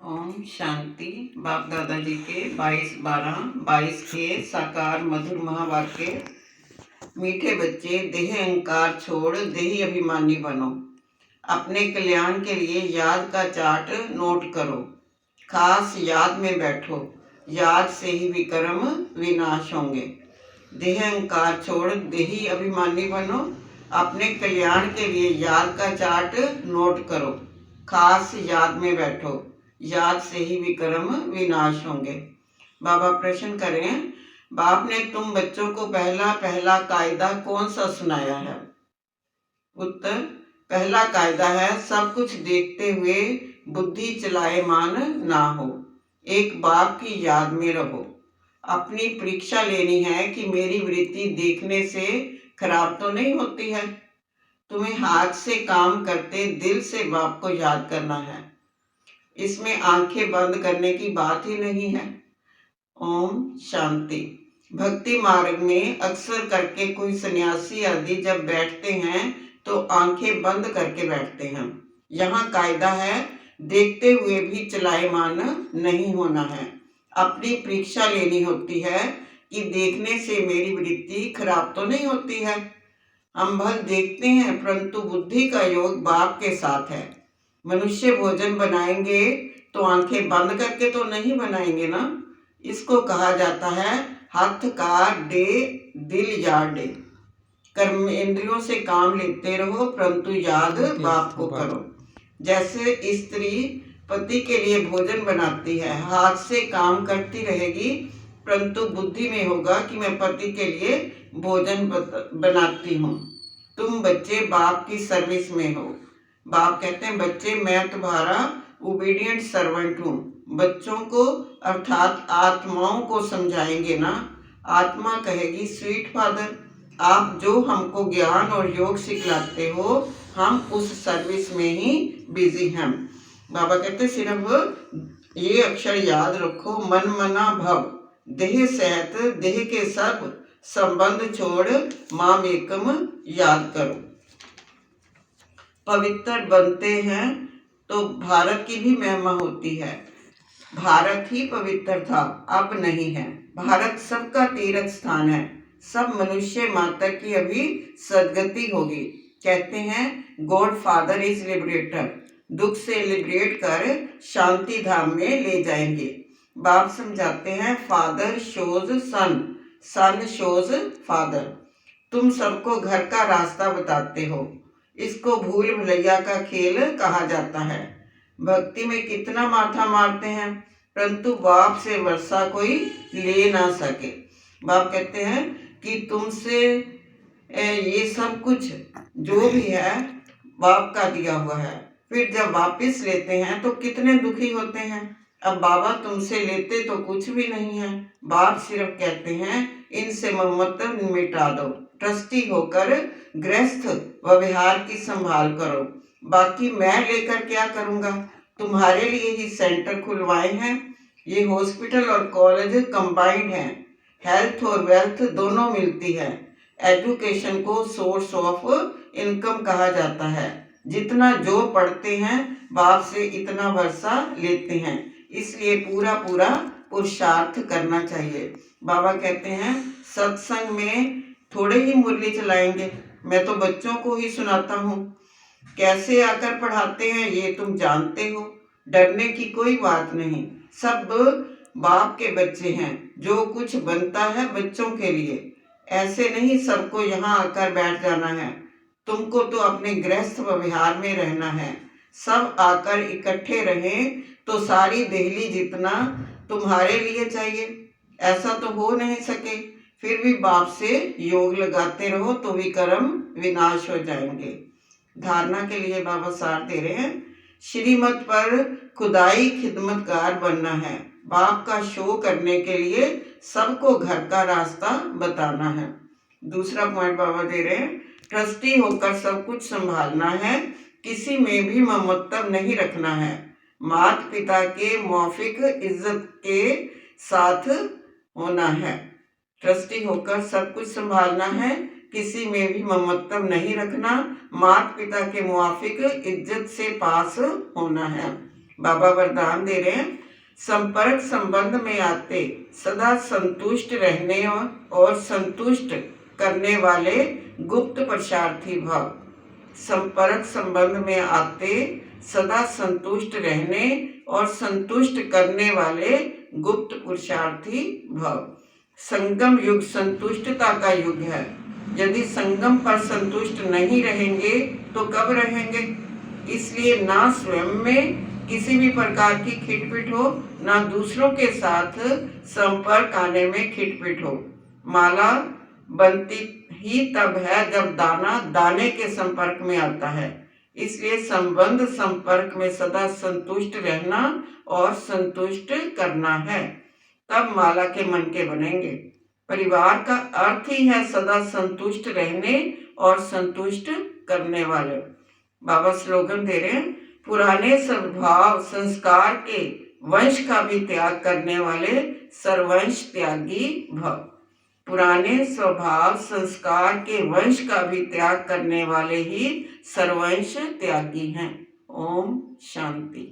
ओम शांति। बाप दादाजी के 22/12/22 के साकार मधुर महावाक्य। मीठे बच्चे, देह अहंकार छोड़ देही अभिमानी बनो। अपने कल्याण के लिए याद का चार्ट नोट करो। खास याद में बैठो। याद से ही विक्रम विनाश होंगे। देह अहंकार छोड़ देही अभिमानी बनो। अपने कल्याण के लिए याद का चार्ट नोट करो। खास याद में बैठो। याद से ही विक्रम विनाश होंगे। बाबा प्रश्न करें, बाप ने तुम बच्चों को पहला पहला कायदा कौन सा सुनाया है? उत्तर, पहला कायदा है सब कुछ देखते हुए बुद्धि चलायमान ना हो। एक बाप की याद में रहो। अपनी परीक्षा लेनी है कि मेरी वृत्ति देखने से खराब तो नहीं होती है। तुम्हें हाथ से काम करते दिल से बाप को याद करना है। इसमें आंखें बंद करने की बात ही नहीं है। ओम शांति। भक्ति मार्ग में अक्सर करके कोई सन्यासी आदि जब बैठते हैं तो आंखें बंद करके बैठते हैं। यहाँ कायदा है देखते हुए भी चलायमान नहीं होना है। अपनी परीक्षा लेनी होती है कि देखने से मेरी वृत्ति खराब तो नहीं होती है। हम भल देखते हैं परंतु बुद्धि का योग बाप के साथ है। मनुष्य भोजन बनाएंगे तो आंखें बंद करके तो नहीं बनाएंगे ना। इसको कहा जाता है हाथ का डे दिल यार डे। कर्म इंद्रियों से काम लेते रहो परंतु याद बाप को करो। जैसे स्त्री पति के लिए भोजन बनाती है, हाथ से काम करती रहेगी परंतु बुद्धि में होगा कि मैं पति के लिए भोजन बनाती हूँ। तुम बच्चे बाप की सर्विस में हो। बाप कहते हैं बच्चे मैं तुम्हारा ओबीडियंट सर्वेंट हूँ। बच्चों को अर्थात आत्माओं को समझाएंगे ना। आत्मा कहेगी स्वीट फादर, आप जो हमको ज्ञान और योग सिखलाते हो हम उस सर्विस में ही बिजी हैं। बाबा कहते सिर्फ ये अक्षर याद रखो, मन मना भव, देह सहित देह के सब संबंध छोड़ माम एकम याद करो। पवित्र बनते हैं तो भारत की भी महिमा होती है। भारत ही पवित्र था, अब नहीं है। भारत सबका तीर्थ स्थान है। सब मनुष्य मात्र की अभी सदगति होगी। कहते हैं गॉड फादर इज लिबरेटर, दुख से लिबरेट कर शांति धाम में ले जाएंगे। बाप समझाते हैं फादर शोज सन, सन शोज फादर। तुम सबको घर का रास्ता बताते हो। इसको भूल भुलैया का खेल कहा जाता है। भक्ति में कितना माथा मारते हैं परंतु बाप से वर्षा कोई ले ना सके। बाप कहते हैं कि तुमसे ये सब कुछ जो भी है बाप का दिया हुआ है। फिर जब वापस लेते हैं तो कितने दुखी होते हैं। अब बाबा तुमसे लेते तो कुछ भी नहीं है। बाप सिर्फ कहते हैं इनसे ममत्व मिटा दो, ट्रस्टी होकर गृहस्थ व्यवहार की संभाल करो। बाकी मैं लेकर क्या करूँगा। तुम्हारे लिए ही सेंटर खुलवाए हैं। ये हॉस्पिटल और कॉलेज कंबाइंड हैं। हेल्थ और वेल्थ दोनों मिलती है। एजुकेशन को सोर्स ऑफ इनकम कहा जाता है। जितना जो पढ़ते हैं बाप से इतना वर्षा लेते हैं। इसलिए पूरा पूरा पुरुषार्थ करना चाहिए। बाबा कहते हैं सत्संग में थोड़े ही मुरली चलाएंगे, मैं तो बच्चों को ही सुनाता हूँ। कैसे आकर पढ़ाते हैं ये तुम जानते हो। डरने की कोई बात नहीं। सब बाप के बच्चे हैं। जो कुछ बनता है बच्चों के लिए। ऐसे नहीं सबको यहाँ आकर बैठ जाना है। तुमको तो अपने गृहस्थ व्यवहार में रहना है। सब आकर इकट्ठे रहें तो सारी दिल्ली जितना तुम्हारे लिए चाहिए। ऐसा तो हो नहीं सके। फिर भी बाप से योग लगाते रहो तो विक्रम विनाश हो जाएंगे। धारणा के लिए बाबा सार दे रहे हैं श्रीमत पर खुदाई खिदमतगार बनना है। बाप का शो करने के लिए सबको घर का रास्ता बताना है। दूसरा पॉइंट बाबा दे रहे हैं ट्रस्टी होकर सब कुछ संभालना है। किसी में भी ममत्व नहीं रखना है। माता पिता के मौफिक इज्जत के साथ होना है। ट्रस्टी होकर सब कुछ संभालना है। किसी में भी ममत्व नहीं रखना। माता पिता के मुआफिक इज्जत से पास होना है। बाबा वरदान दे रहे हैं, संपर्क संबंध में आते सदा संतुष्ट रहने और संतुष्ट करने वाले गुप्त पुरुषार्थी भव। संपर्क संबंध में आते सदा संतुष्ट रहने और संतुष्ट करने वाले गुप्त पुरुषार्थी भव। संगम युग संतुष्टता का युग है। यदि संगम पर संतुष्ट नहीं रहेंगे तो कब रहेंगे? इसलिए ना स्वयं में किसी भी प्रकार की खिटपिट हो, ना दूसरों के साथ संपर्क आने में खिटपिट हो। माला बनती ही तब है जब दाना दाने के संपर्क में आता है। इसलिए संबंध संपर्क में सदा संतुष्ट रहना और संतुष्ट करना है, तब माला के मन के बनेंगे। परिवार का अर्थ ही है सदा संतुष्ट रहने और संतुष्ट करने वाले। बाबा स्लोगन दे रहे हैं, पुराने स्वभाव संस्कार के वंश का भी त्याग करने वाले सर्वंश त्यागी भव। पुराने स्वभाव संस्कार के वंश का भी त्याग करने वाले ही सर्वंश त्यागी हैं। ओम शांति।